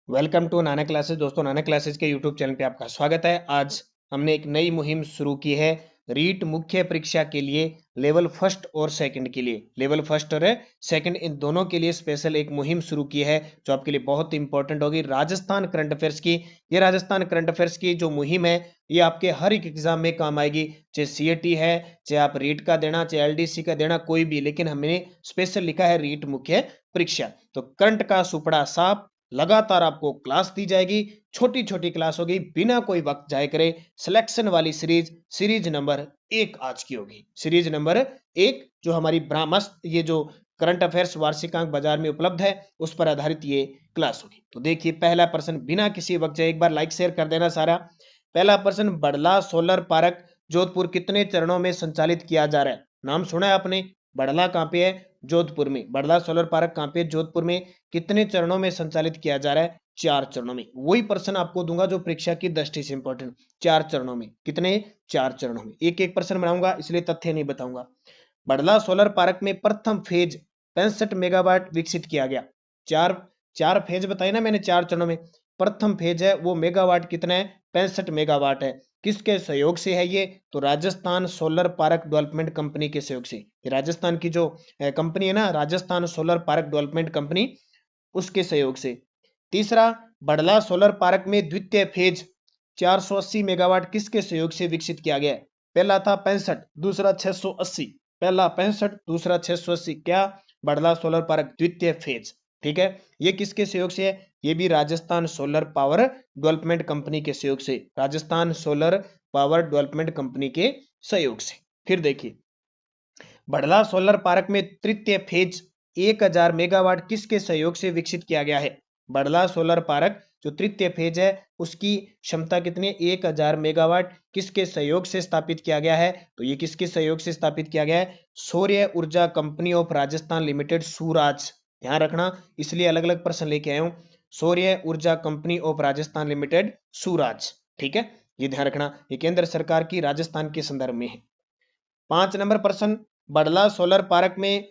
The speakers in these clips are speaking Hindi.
Welcome to Nana classes. दोस्तों, नाना क्लासेस के यूट्यूब चैनल पे आपका स्वागत है। आज हमने एक नई मुहिम शुरू की है रीट मुख्य परीक्षा के लिए। लेवल फर्स्ट और सेकंड के लिए, लेवल फर्स्ट और सेकंड इन दोनों के लिए स्पेशल एक मुहिम शुरू की है जो आपके लिए बहुत इंपॉर्टेंट होगी। राजस्थान करंट अफेयर्स की, ये राजस्थान करंट अफेयर्स की जो मुहिम है ये आपके हर एक एग्जाम में काम आएगी। चाहे सीएटी है, चाहे आप रीट का देना, चाहे एलडीसी का देना, कोई भी, लेकिन हमने स्पेशल लिखा है रीट मुख्य परीक्षा। तो करंट का सुपड़ा साफ, लगातार आपको क्लास दी जाएगी। छोटी छोटी क्लास होगी, बिना कोई वक्त जाए करे। सिलेक्शन वाली सीरीज, सीरीज नंबर 1 आज की होगी। सीरीज नंबर 1 जो हमारी मस्त ये जो करंट अफेयर्स वार्षिकांक बाजार में उपलब्ध है उस पर आधारित ये क्लास होगी। तो देखिए, पहला प्रश्न बिना किसी वक्त जाए एक बार लाइक शेयर कर देना सारा। पहला प्रश्न, बड़ला सोलर पार्क जोधपुर कितने चरणों में संचालित किया जा रहा है? नाम सुना है आपने? बड़ला कहां पे है? जोधपुर में। बड़ला सोलर पार्क कहां पे? जोधपुर में। कितने चरणों में संचालित किया जा रहा है? 4 चरणों में। वही प्रश्न आपको दूंगा जो परीक्षा की दृष्टि से इंपॉर्टेंट। 4 चरणों में। कितने? 4 चरणों में। एक एक प्रश्न बनाऊंगा, इसलिए तथ्य नहीं बताऊंगा। बड़ला सोलर पार्क में प्रथम फेज 65 मेगावाट विकसित किया गया। चार चार फेज बताए ना मैंने, 4 चरणों में। प्रथम फेज है वो मेगावाट कितना है? 65 मेगावाट है। किसके सहयोग से है ये? तो Rajasthan solar park development company के सहयोग से। ये राजस्थान की जो कंपनी है ना, Rajasthan solar park development company, उसके सहयोग से। तीसरा, बड़ला सोलर पार्क में द्वितीय फेज 480 मेगावाट किसके सहयोग से विकसित किया गया है? पहला था 65, दूसरा 680। पहला 65, दूसरा 680। क्या? बड़ला सोलर पार्क द्वितीय फेज। ठीक है, ये किसके सहयोग से है? ये भी Rajasthan solar power development company के सहयोग से। Rajasthan solar power development company के सहयोग से। फिर देखिए, बड़ला सोलर पार्क में तृतीय फेज 1000 मेगावाट किसके सहयोग से विकसित किया गया है? बड़ला सोलर पार्क जो तृतीय फेज है उसकी क्षमता कितनी है? 1000 मेगावाट। किसके सहयोग से स्थापित किया गया है? तो ये किसके सहयोग से स्थापित किया गया है? सौर्य ऊर्जा company of Rajasthan limited, Suraaj. ध्यान रखना, इसलिए अलग अलग प्रश्न लेके आया हूं। सौर्य ऊर्जा company of Rajasthan limited, Suraaj. ठीक है, ये ध्यान रखना, ये केंद्र सरकार की राजस्थान के संदर्भ में है। 5 नंबर प्रश्न, बड़ला सोलर पार्क में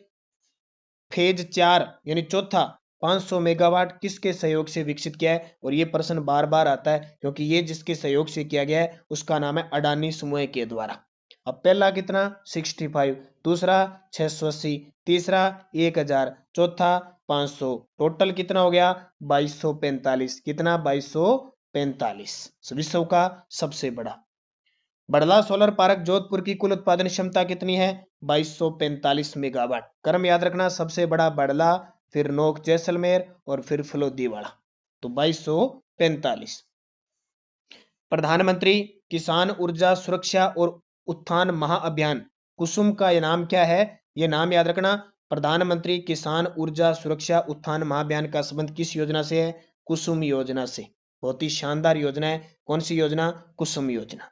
फेज 4 यानी चौथा 500 मेगावाट किसके सहयोग से विकसित किया है? और ये प्रश्न बार बार आता है क्योंकि ये जिसके सहयोग से किया गया है उसका नाम है अडानी समूह के द्वारा। अब पहला कितना? 65, दूसरा 680, तीसरा 1000, चौथा 500। टोटल कितना हो गया? 2245। कितना? 2245। विश्व का सबसे बड़ा। बड़ला सोलर पार्क जोधपुर की कुल उत्पादन क्षमता कितनी है? 2245 मेगावाट। क्रम याद रखना, सबसे बड़ा बड़ला, फिर नोक जैसलमेर और फिर फलोदीवाड़ा। तो 2245। प्रधानमंत्री किसान ऊर्जा सुरक्षा और उत्थान महाअभियान कुसुम का ये नाम क्या है? ये नाम याद रखना, प्रधानमंत्री किसान ऊर्जा सुरक्षा उत्थान महाअभियान का संबंध किस योजना से है? कुसुम योजना से। बहुत ही शानदार योजना है। कौन सी योजना? कुसुम योजना।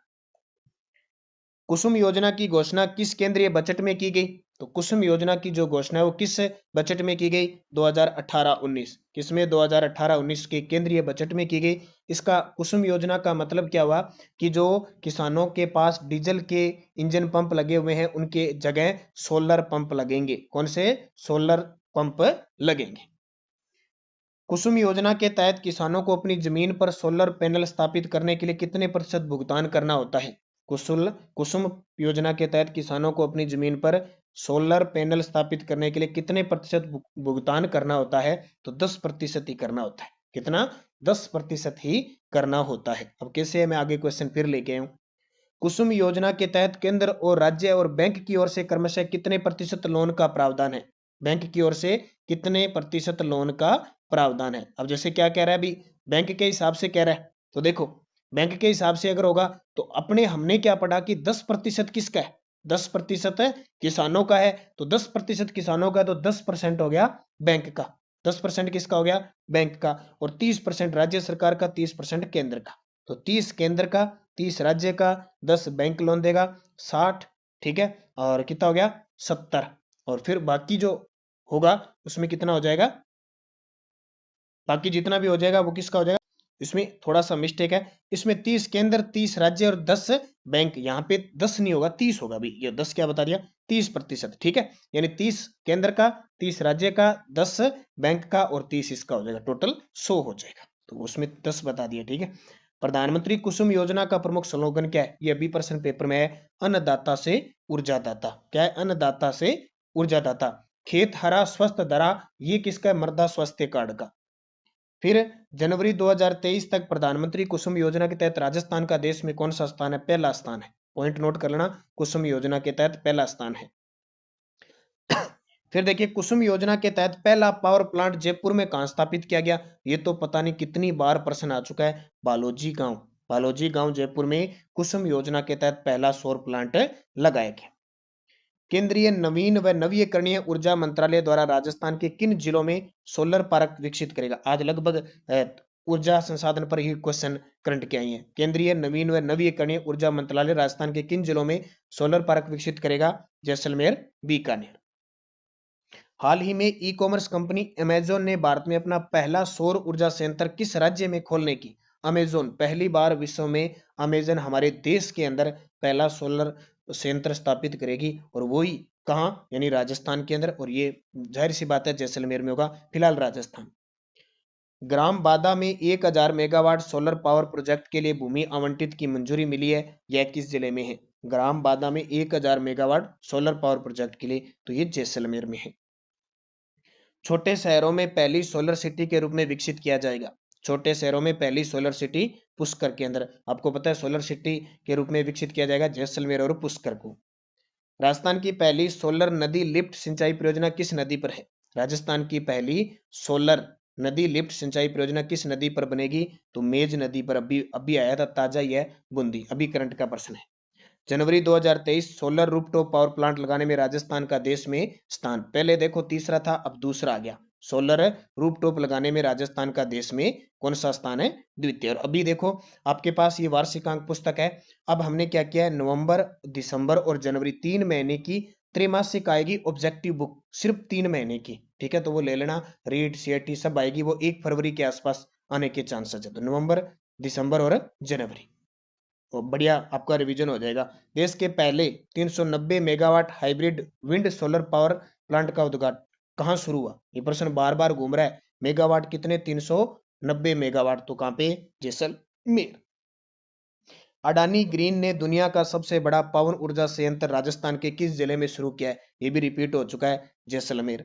कुसुम योजना की घोषणा किस केंद्रीय बजट में की गई? तो कुसुम योजना की जो घोषणा है वो किस बजट में की गई? 2018-19। किसमें? 2018-19 के केंद्रीय बजट में की गई। इसका कुसुम योजना का मतलब क्या हुआ कि जो किसानों के पास डीजल के इंजन पंप लगे हुए हैं उनके जगह सोलर पंप लगेंगे। कौन से? सोलर पंप लगेंगे। कुसुम योजना के तहत किसानों को अपनी जमीन पर सोलर पैनल स्थापित करने के लिए कितने प्रतिशत भुगतान करना होता है? कुसुम योजना के तहत किसानों को अपनी जमीन पर सोलर पैनल स्थापित करने के लिए कितने प्रतिशत भुगतान करना होता है? तो 10% ही करना होता है। कितना? 10% ही करना होता है। अब कैसे है, मैं आगे क्वेश्चन फिर लेके आऊं। कुसुम योजना के तहत केंद्र और राज्य और बैंक की ओर से क्रमशः कितने प्रतिशत लोन का प्रावधान है? बैंक की ओर से कितने प्रतिशत लोन का प्रावधान है? अब जैसे क्या कह रहा है अभी, बैंक के हिसाब से कह रहा है, तो देखो बैंक के हिसाब से अगर होगा तो अपने हमने क्या पढ़ा कि 10% किसका है? 10% किसानों का है। तो 10% किसानों का, तो 10% हो गया बैंक का। 10% किसका हो गया? बैंक का। और 30% राज्य सरकार का, 30% केंद्र का। तो 30 केंद्र का, 30 राज्य का, 10 बैंक लोन देगा, 60। ठीक है, और कितना हो गया? 70। और फिर बाकी जो होगा उसमें कितना हो जाएगा? बाकी जितना भी हो जाएगा वो किसका हो जाएगा? इसमें थोड़ा सा मिस्टेक है, इसमें 30 केंद्र, 30 राज्य और 10 बैंक। यहाँ पे 10 नहीं होगा, 30 होगा भी। ये 10 क्या बता दिया? 30%। ठीक है, यानी 30 केंद्र का, 30 राज्य का, 10 बैंक का और 30 इसका हो जाएगा। टोटल 100 हो जाएगा। तो उसमें 10 बता दिया। ठीक है। प्रधानमंत्री कुसुम योजना का प्रमुख स्लोगन क्या है? ये अभी प्रश्न पेपर में है, अन्नदाता से ऊर्जादाता। क्या है? अन्नदाता से ऊर्जादाता। खेत हरा स्वस्थ धरा, ये किसका है? मृदा स्वास्थ्य कार्ड का। फिर जनवरी 2023 तक प्रधानमंत्री कुसुम योजना के तहत राजस्थान का देश में कौन सा स्थान है? पहला स्थान है। पॉइंट नोट कर लेना, कुसुम योजना के तहत पहला स्थान है। फिर देखिए, कुसुम योजना के तहत पहला पावर प्लांट जयपुर में कहां स्थापित किया गया? ये तो पता नहीं कितनी बार प्रश्न आ चुका है। बालोजी गांव, बालोजी गांव जयपुर में कुसुम योजना के तहत पहला सौर प्लांट लगाया गया। केंद्रीय नवीन व नवीकरणीय ऊर्जा मंत्रालय द्वारा राजस्थान के किन जिलों में सोलर पार्क विकसित करेगा? आज लगभग ऊर्जा संसाधन पर ही क्वेश्चन करंट के आई हैं। केंद्रीय नवीन व नवीकरणीय ऊर्जा मंत्रालय राजस्थान के किन जिलों में सोलर पार्क विकसित करेगा? जैसलमेर, बीकानेर। हाल ही में ई कॉमर्स कंपनी अमेजोन ने भारत में अपना पहला सौर ऊर्जा संयंत्र किस राज्य में खोलने की? अमेजोन, पहली बार विश्व में अमेजन हमारे देश के अंदर पहला सोलर संयंत्र स्थापित करेगी, और वो ही कहाँ? यानी राजस्थान के अंदर। और ये जाहिर सी बात है जैसलमेर में होगा, फिलहाल राजस्थान। ग्राम बादा में 1000 मेगावाट सोलर पावर प्रोजेक्ट के लिए भूमि आवंटित की मंजूरी मिली है। यह किस जिले में है? ग्राम बादा में 1000 मेगावाट सोलर पावर प्रोजेक्ट के लिए, तो ये जैसलमेर में है। छोटे शहरों में पहली सोलर सिटी के रूप में विकसित किया जाएगा। छोटे शहरों में पहली सोलर सिटी पुष्कर के अंदर, आपको पता है सोलर सिटी के रूप में विकसित किया जाएगा जैसलमेर और पुष्कर को। राजस्थान की पहली सोलर नदी लिफ्ट सिंचाई परियोजना किस नदी पर है? राजस्थान की पहली सोलर नदी लिफ्ट सिंचाई परियोजना किस नदी पर बनेगी? तो मेज नदी पर। अभी अभी आया था, ताजा ही है, बूंदी, अभी करंट का प्रश्न है। जनवरी 2023 सोलर रूफटॉप पावर प्लांट लगाने में राजस्थान का देश में स्थान। पहले देखो तीसरा था, अब दूसरा आ गया। सोलर रूफटॉप लगाने में राजस्थान का देश में कौन सा स्थान है? द्वितीय। और अभी देखो आपके पास ये वार्षिकांक पुस्तक है। अब हमने क्या किया है? नवंबर, दिसंबर और जनवरी 3 महीने की त्रैमासिक आएगी ऑब्जेक्टिव बुक, सिर्फ 3 महीने की। ठीक है, तो वो ले लेना। रीट, सीआईटी सब आएगी, वो 1 फरवरी के आसपास आने के चांसेस है। तो नवंबर, दिसंबर और जनवरी, तो बढ़िया आपका रिवीजन हो जाएगा। देश के पहले 390 megawatt hybrid wind solar power plant का उद्घाटन कहां शुरू हुआ? ये प्रश्न बार बार घूम रहा है। मेगावाट कितने? 390 मेगावाट, तो कहां पे? जैसलमेर। अडानी ग्रीन ने दुनिया का सबसे बड़ा पवन ऊर्जा संयंत्र राजस्थान के किस जिले में शुरू किया है? ये भी रिपीट हो चुका है, जैसलमेर।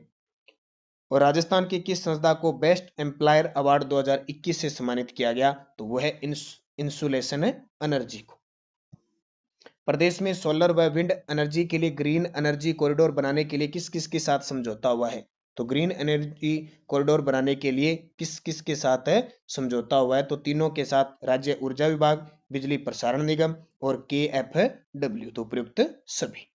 और राजस्थान की किस संस्था को बेस्ट एम्प्लॉयर अवार्ड 2021 से सम्मानित किया गया? तो वह है इंसुलेशन एनर्जी को। प्रदेश में सोलर व विंड एनर्जी के लिए ग्रीन एनर्जी कॉरिडोर बनाने के लिए किस किस के साथ समझौता हुआ है? तो ग्रीन एनर्जी कॉरिडोर बनाने के लिए किस किस के साथ है समझौता हुआ है? तो तीनों के साथ, राज्य ऊर्जा विभाग, बिजली प्रसारण निगम और KFW, तो उपयुक्त सभी।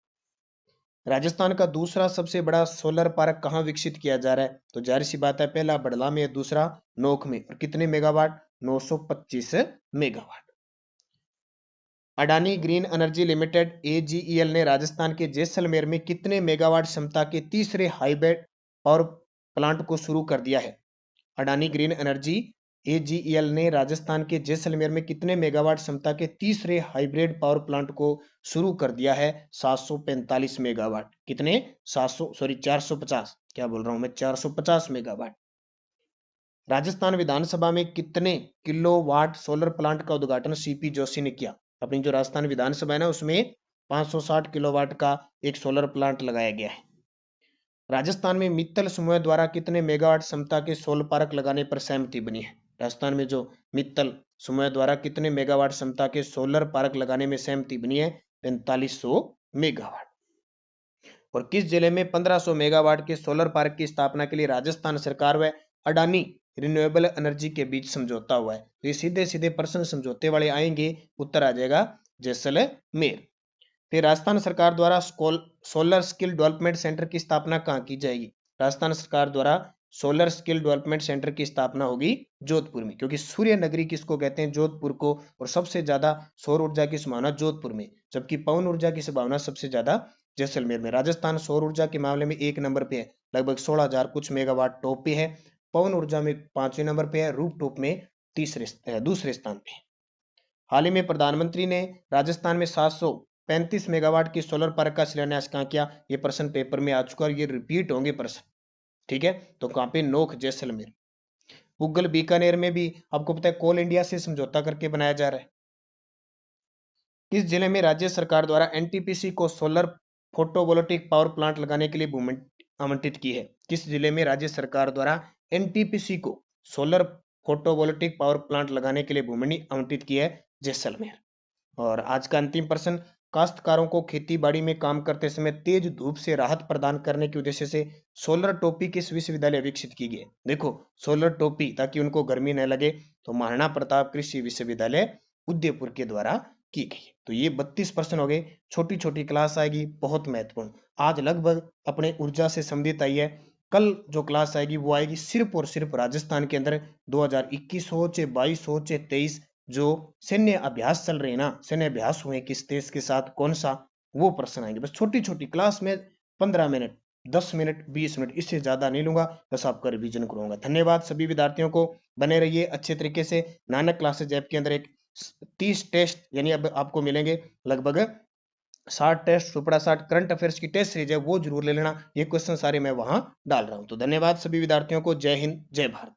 राजस्थान का दूसरा सबसे बड़ा सोलर पार्क कहां विकसित किया जा रहा है? तो जाहिर सी बात है, पहला बड़ला में, दूसरा नोख में। और कितने megawatt? 925 megawatt. Adani green energy limited AGEL ने राजस्थान के जैसलमेर में कितने मेगावाट क्षमता के तीसरे हाइब्रिड पावर प्लांट को शुरू कर दिया है? अडानी ग्रीन एनर्जी AGEL ने राजस्थान के जैसलमेर में कितने मेगावाट क्षमता के तीसरे हाइब्रिड पावर प्लांट को शुरू कर दिया है? 745 मेगावाट। कितने? 450, क्या बोल रहा हूं मैं, 450 मेगावाट। राजस्थान विधानसभा में कितने किलोवाट सोलर प्लांट का उद्घाटन CP जोशी ने किया? अपनी जो राजस्थान विधानसभा है ना, उसमें 560 किलोवाट का एक सोलर प्लांट लगाया गया है। राजस्थान में मित्तल समूह द्वारा कितने मेगावाट क्षमता के सोलर पार्क लगाने पर सहमति बनी है? राजस्थान में जो मित्तल समूह द्वारा कितने मेगावाट क्षमता के सोलर पार्क लगाने में सहमति बनी है? 4500 मेगावाट। और किस जिले में 1500 मेगावाट के सोलर पार्क की स्थापना के लिए राजस्थान सरकार व अडानी रिन्यूएबल एनर्जी के बीच समझौता हुआ है? तो ये सीधे सीधे प्रश्न समझौते वाले आएंगे, उत्तर आ जाएगा जैसलमेर। फिर राजस्थान सरकार द्वारा सोलर स्किल डेवलपमेंट सेंटर की स्थापना कहाँ की जाएगी? राजस्थान सरकार द्वारा सोलर स्किल डेवलपमेंट सेंटर की स्थापना होगी जोधपुर में, क्योंकि सूर्य नगरी किसको कहते हैं? जोधपुर को। और सबसे ज्यादा सौर ऊर्जा की संभावना जोधपुर में, जबकि पवन ऊर्जा की संभावना सबसे ज्यादा जैसलमेर में। राजस्थान सौर ऊर्जा के मामले में 1 नंबर पे है, लगभग 16,000 कुछ मेगावाट टॉप पे है। पवन ऊर्जा में 5वें नंबर पे है, रूफ टॉप में दूसरे स्थान पे है। हाल ही में प्रधानमंत्री ने राजस्थान में 735 मेगावाट की सोलर पार्क का शिलान्यास कहाँ किया? ये प्रश्न पेपर में आ चुका है और ये रिपीट होंगे प्रश्न। ठीक है, तो कहाँ पे? नोख, जैसलमेर। गूगल बीकानेर में भी आपको पता है कोल इंडिया से समझौता करके बनाया जा रहा है। किस जिले में राज्य सरकार द्वारा एनटीपीसी को सोलर फोटोवोल्टिक पावर प्लांट लगाने के लिए भूमि आवंटित की है? किस जिले में राज्य सरकार द्वारा एनटीपीसी को सोलर फोटोवोल्टिक पावर प्लांट लगाने के लिए भूमि आवंटित की है? जैसलमेर। और आज का अंतिम प्रश्न, काश्तकारों को खेती बाड़ी में काम करते समय तेज धूप से राहत प्रदान करने के उद्देश्य से सोलर टोपी किस विश्वविद्यालय विकसित की गई है? देखो, सोलर टोपी ताकि उनको गर्मी न लगे तो महाराणा प्रताप कृषि विश्वविद्यालय उदयपुर के द्वारा की गई है। तो ये 32 प्रश्न हो गए, छोटी छोटी क्लास आएगी, बहुत महत्वपूर्ण। आज लगभग अपने ऊर्जा से संबंधित आई है। कल जो क्लास आएगी वो आएगी सिर्फ और सिर्फ राजस्थान के अंदर 2021 हो चाहे 22 हो चाहे 23 जो सैन्य अभ्यास चल रहे हैं ना, सैन्य अभ्यास हुए किस देश के साथ, कौन सा, वो प्रश्न आएंगे। बस छोटी छोटी क्लास में 15 मिनट, 10 मिनट, 20 मिनट, इससे ज्यादा नहीं लूंगा, बस आपका रिवीजन करूंगा। धन्यवाद सभी विद्यार्थियों को, बने रहिए अच्छे तरीके से। नानक क्लासेज ऐप के अंदर एक 30 टेस्ट यानी अब आपको मिलेंगे लगभग 60 टेस्ट, सुपड़ा 60 करंट अफेयर्स की टेस्ट सीरीज है, वो जरूर ले लेना। ये क्वेश्चन सारे मैं वहां डाल रहा हूं। तो धन्यवाद सभी विद्यार्थियों को। जय हिंद, जय भारत।